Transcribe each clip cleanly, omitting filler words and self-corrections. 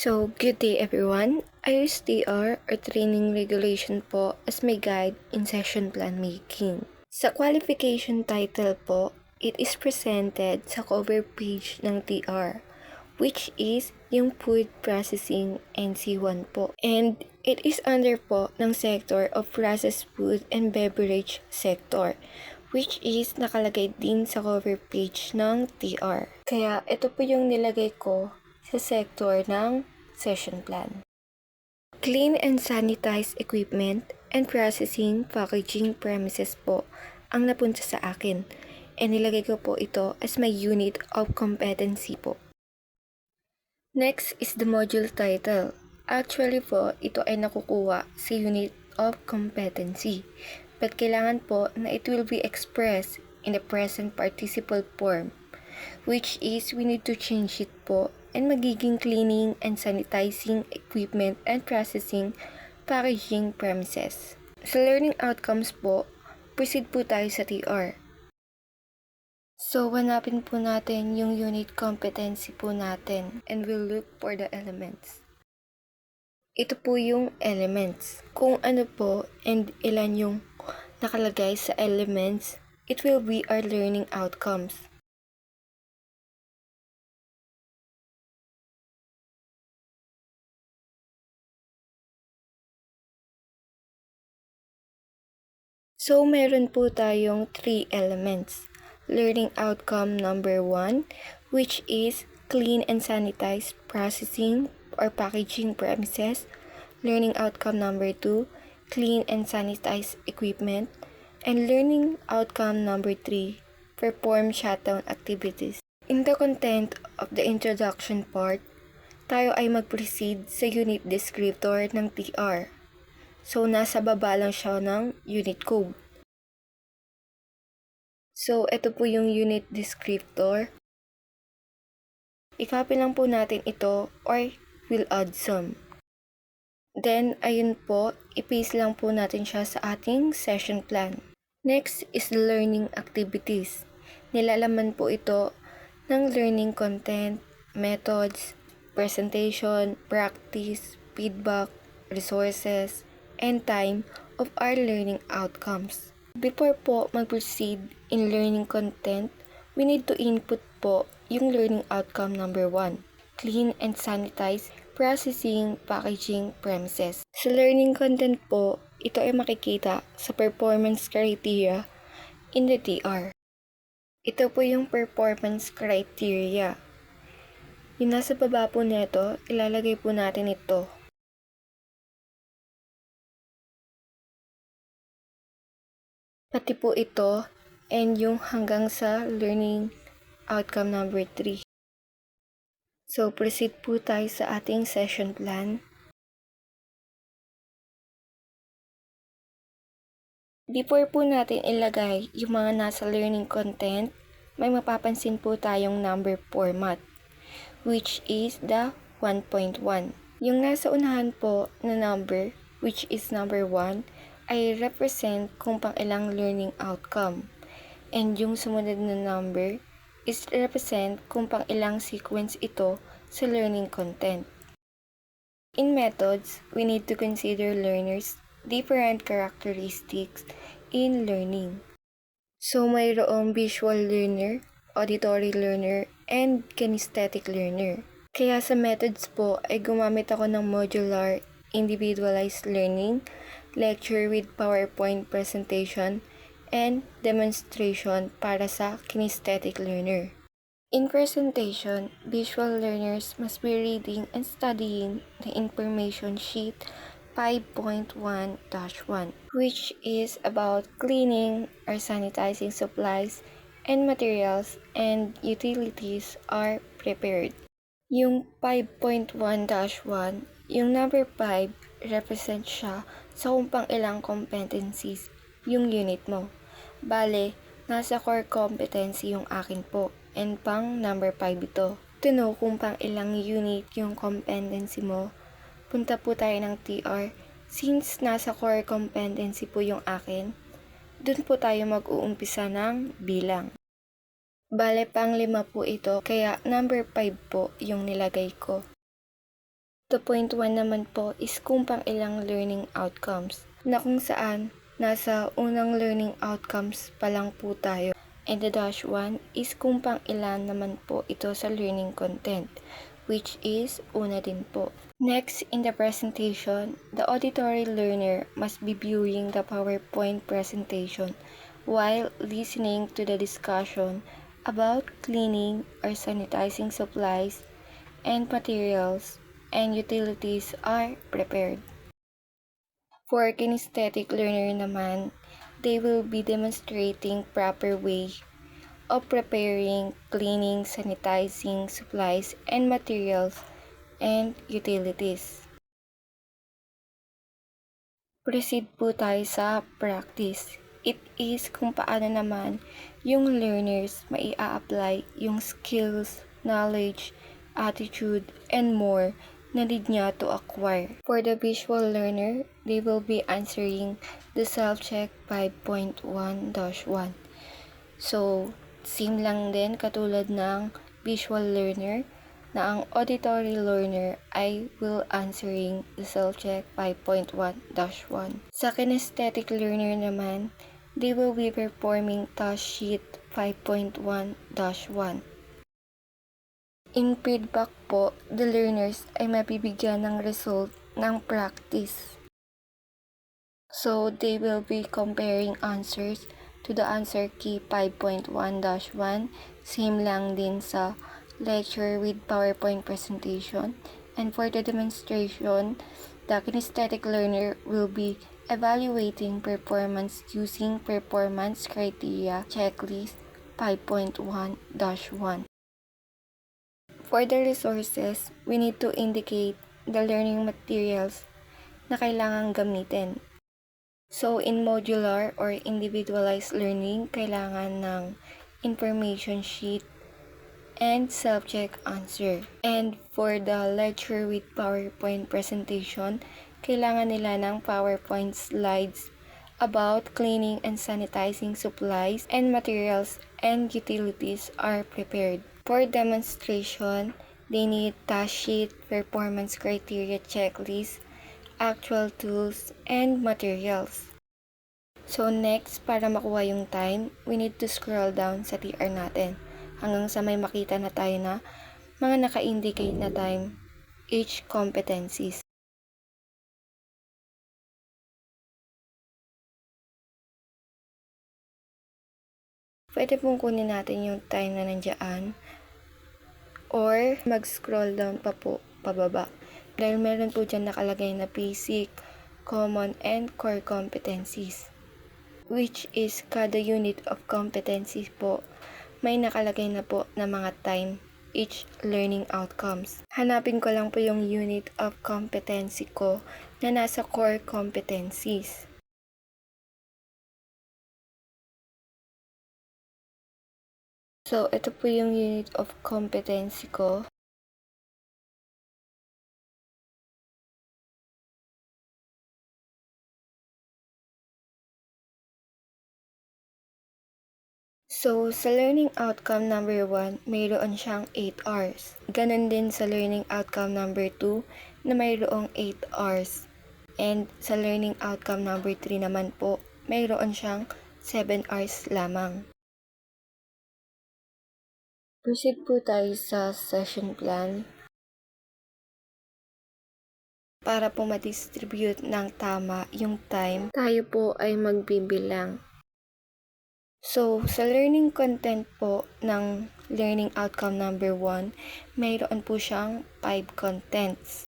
So, good day everyone. I use TR or Training Regulation po as my guide in session plan making. Sa qualification title po, it is presented sa cover page ng TR, which is yung Food Processing NC1 po. And it is under po ng sector of Processed Food and Beverage sector, which is nakalagay din sa cover page ng TR. Kaya ito po yung nilagay ko sa sector ng session plan. Clean and sanitize equipment and processing packaging premises po ang napunta sa akin. And nilagay ko po ito as my unit of competency po. Next is the module title. Actually po, ito ay nakukuha sa unit of competency. But kailangan po na it will be expressed in the present participle form, which is we need to change it po and magiging cleaning and sanitizing equipment and processing packaging premises. Sa learning outcomes po, proceed po tayo sa TR. So, hanapin po natin yung unit competency po natin and we'll look for the elements. Ito po yung elements. Kung ano po and ilan yung nakalagay sa elements, it will be our learning outcomes. So, meron po tayong 3 elements. Learning outcome number 1, which is clean and sanitize processing or packaging premises. Learning outcome number 2, clean and sanitize equipment. And learning outcome number 3, perform shutdown activities. In the content of the introduction part, tayo ay mag-proceed sa unit descriptor ng TR. So, nasa baba lang siya ng unit code. So, ito po yung unit descriptor. I-copy lang po natin ito or we'll add some. Then, ayun po, i-paste lang po natin siya sa ating session plan. Next is the learning activities. Nilalaman po ito ng learning content, methods, presentation, practice, feedback, resources, and time of our learning outcomes. Before po mag-proceed in learning content, we need to input po yung learning outcome number 1, clean and sanitize processing packaging premises. Sa learning content po, ito ay makikita sa performance criteria in the TR. Ito po yung performance criteria. Yung nasa baba po nito, ilalagay po natin ito. Pati po ito and yung hanggang sa learning outcome number 3. So, proceed po tayo sa ating session plan. Before po natin ilagay yung mga nasa learning content, may mapapansin po tayong number format, which is the 1.1. Yung nasa unahan po na number, which is number 1, ay represent kung pang ilang learning outcome. And yung sumunod na number is represent kung pang ilang sequence ito sa learning content. In methods, we need to consider learners' different characteristics in learning. So, mayroong visual learner, auditory learner, and kinesthetic learner. Kaya sa methods po ay gumamit ako ng modular, individualized learning, lecture with PowerPoint presentation, and demonstration para sa kinesthetic learner. In presentation, visual learners must be reading and studying the information sheet 5.1-1, which is about cleaning or sanitizing supplies and materials and utilities are prepared. Yung 5.1-1, yung number 5, represent siya sa kung pang ilang competencies yung unit mo. Bale, nasa core competency yung akin po and pang number 5 ito. To know kung pang ilang unit yung competency mo, punta po tayo ng TR. Since nasa core competency po yung akin, dun po tayo mag-uumpisa ng bilang. Bale, pang 5 po ito, kaya number 5 po yung nilagay ko. 2.1 naman po is kung pang ilang learning outcomes, na kung saan nasa unang learning outcomes pa lang po tayo. And the dash 1 is kung pang ilan naman po ito sa learning content, which is una din po. Next, in the presentation, the auditory learner must be viewing the PowerPoint presentation while listening to the discussion about cleaning or sanitizing supplies and materials and utilities are prepared. For kinesthetic learner naman, they will be demonstrating proper way of preparing, cleaning, sanitizing supplies and materials and utilities. Proceed po tayo sa practice. It is kung paano naman yung learners mai-apply yung skills, knowledge, attitude, and more na need niya to acquire. For the visual learner, they will be answering the self-check 5.1-1. So, same lang din katulad ng visual learner na ang auditory learner ay will answering the self-check 5.1-1. Sa kinesthetic learner naman, they will be performing task sheet 5.1-1. In feedback po, the learners ay mabibigyan ng result ng practice. So, they will be comparing answers to the answer key 5.1-1. Same lang din sa lecture with PowerPoint presentation. And for the demonstration, the kinesthetic learner will be evaluating performance using performance criteria checklist 5.1-1. For the resources, we need to indicate the learning materials na kailangang gamitin. So, in modular or individualized learning, kailangan ng information sheet and self-check answer. And for the lecture with PowerPoint presentation, kailangan nila ng PowerPoint slides about cleaning and sanitizing supplies and materials and utilities are prepared. For demonstration, they need task sheet, performance criteria checklist, actual tools, and materials. So next, para makuha yung time, we need to scroll down sa TR natin hanggang sa may makita na tayo na mga naka-indicate na time, each competencies. Pwede pong kunin natin yung time na nandiyan or mag-scroll down pa po pababa. Dahil meron po dyan nakalagay na basic, common, and core competencies, which is kada unit of competencies po may nakalagay na po na mga time, each learning outcomes. Hanapin ko lang po yung unit of competency ko na nasa core competencies. So, ito po yung unit of competency ko. So, sa learning outcome number 1, mayroon siyang 8 hours. Ganon din sa learning outcome number 2 na mayroong 8 hours. And sa learning outcome number 3 naman po, mayroon siyang 7 hours lamang. Proceed po tayo sa session plan. Para po ma-distribute ng tama yung time, tayo po ay magbibilang. So, sa learning content po ng learning outcome number 1, mayroon po siyang 5 contents.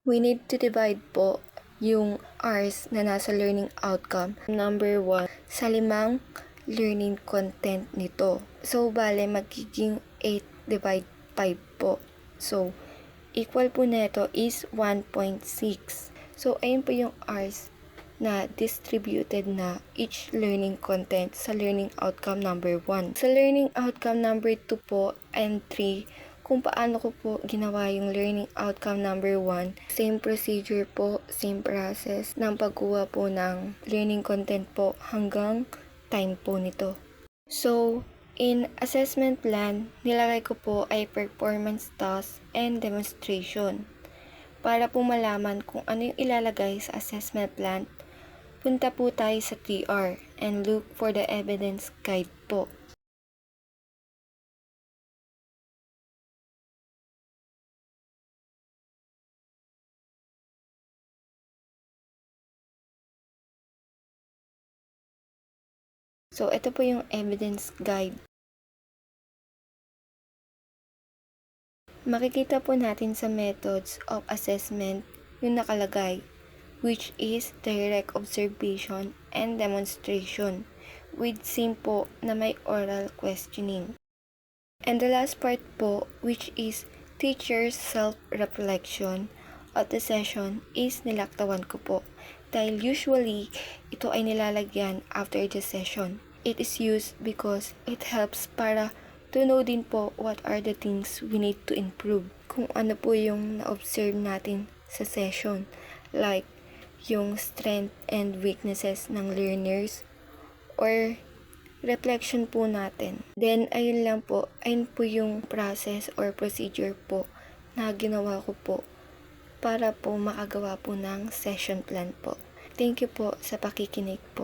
We need to divide po yung hours na nasa learning outcome number 1 sa 5 learning content nito. So, bale magiging 8 divide 5 po. So, equal po nito is 1.6. So, ayun po yung hours na distributed na each learning content sa learning outcome number 1. Sa learning outcome number 2 po and 3, kung paano ko po ginawa yung learning outcome number 1, same procedure po, same process ng pagkuha po ng learning content po hanggang time po nito. So, In assessment plan, nilagay ko po ay performance task and demonstration. Para po malaman kung ano yung ilalagay sa assessment plan, punta po tayo sa TR and look for the evidence guide po. So, ito po yung evidence guide. Makikita po natin sa methods of assessment yung nakalagay, which is direct observation and demonstration with same po na may oral questioning. And the last part po, which is teacher's self-reflection of the session is nilaktawan ko po. Dahil usually, ito ay nilalagyan after the session. It is used because it helps para to know din po what are the things we need to improve. Kung ano po yung na-observe natin sa session. Like, yung strength and weaknesses ng learners or reflection po natin. Then, ayun lang po. Ayun po yung process or procedure po na ginawa ko po para po makagawa po ng session plan po. Thank you po sa pakikinig po.